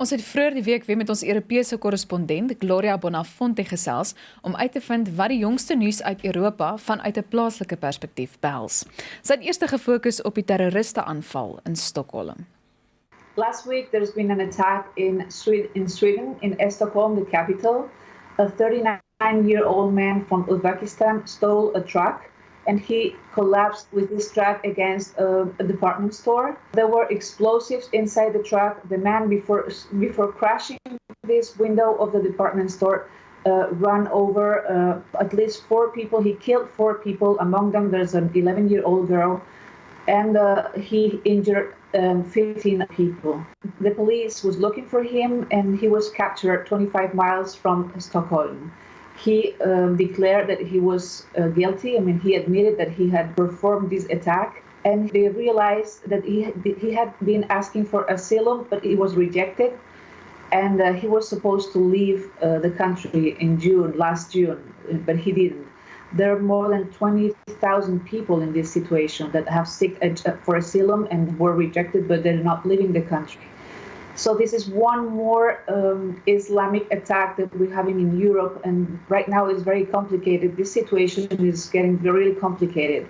Ons het vroeër die week weer met ons Europese korrespondent Gloria Bonafonte gesels om uit te vind wat die jongste nuus uit Europa vanuit 'n plaaslike perspektief behels. Sy het eers gefokus op die terroristeaanval in Stockholm. Last week, there's been an attack in Sweden, in Stockholm, the capital. A 39-year-old man from Uzbekistan stole a truck and he collapsed with this truck against a department store. There were explosives inside the truck. The man, before crashing this window of the department store, ran over at least 4 people. He killed 4 people. Among them, there's an 11-year-old girl. And he injured 15 people. The police was looking for him and he was captured 25 miles from Stockholm. He declared that he was guilty. I mean, he admitted that he had performed this attack, and they realized that he had been asking for asylum, but it was rejected. And he was supposed to leave the country in last June, but he didn't. There are more than 20,000 people in this situation that have sought for asylum and were rejected, but they're not leaving the country. So this is one more Islamic attack that we're having in Europe, and right now it's very complicated. This situation is getting really complicated.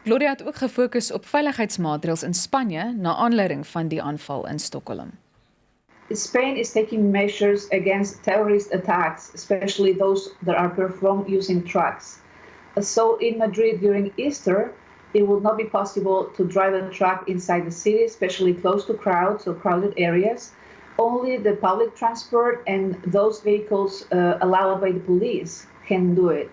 Gloria het ook gefokus op veiligheidsmaatreëls in Spanje na aanleiding van die aanval in Stockholm. Spain is taking measures against terrorist attacks, especially those that are performed using trucks. So in Madrid during Easter, it will not be possible to drive a truck inside the city, especially close to crowds or crowded areas. Only the public transport and those vehicles allowed by the police can do it.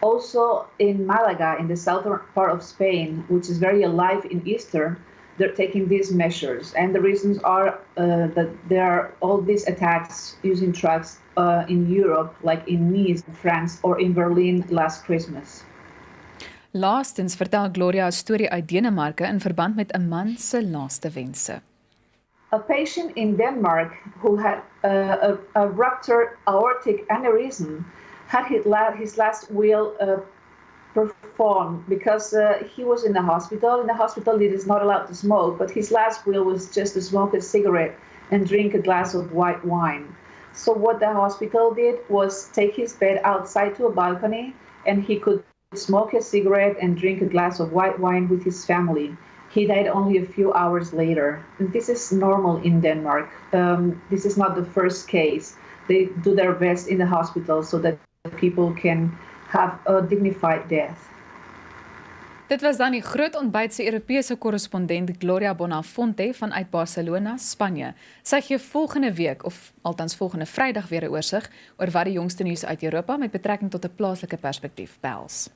Also in Malaga, in the southern part of Spain, which is very alive in Easter, they're taking these measures. And the reasons are that there are all these attacks using trucks in Europe, like in Nice, France, or in Berlin last Christmas. Laastens vertel Gloria 'n storie uit Denemarke in verband met 'n man se laaste wense. A patient in Denmark who had a ruptured aortic aneurysm had his last will performed because he was in the hospital. In the hospital, it is not allowed to smoke, but his last will was just to smoke a cigarette and drink a glass of white wine. So what the hospital did was take his bed outside to a balcony, and he could smoke a cigarette and drink a glass of white wine with his family. He died only a few hours later. And this is normal in Denmark. This is not the first case. They do their best in the hospital so that people can have a dignified death. Dit was dan die groot ontbyt se Europese korrespondent Gloria Bonafonte vanuit Barcelona, Spanje. Sy gee volgende week, of althans volgende Vrydag weer 'n oorsig oor wat die jongste nuus uit Europa met betrekking tot 'n plaaslike perspektief behels.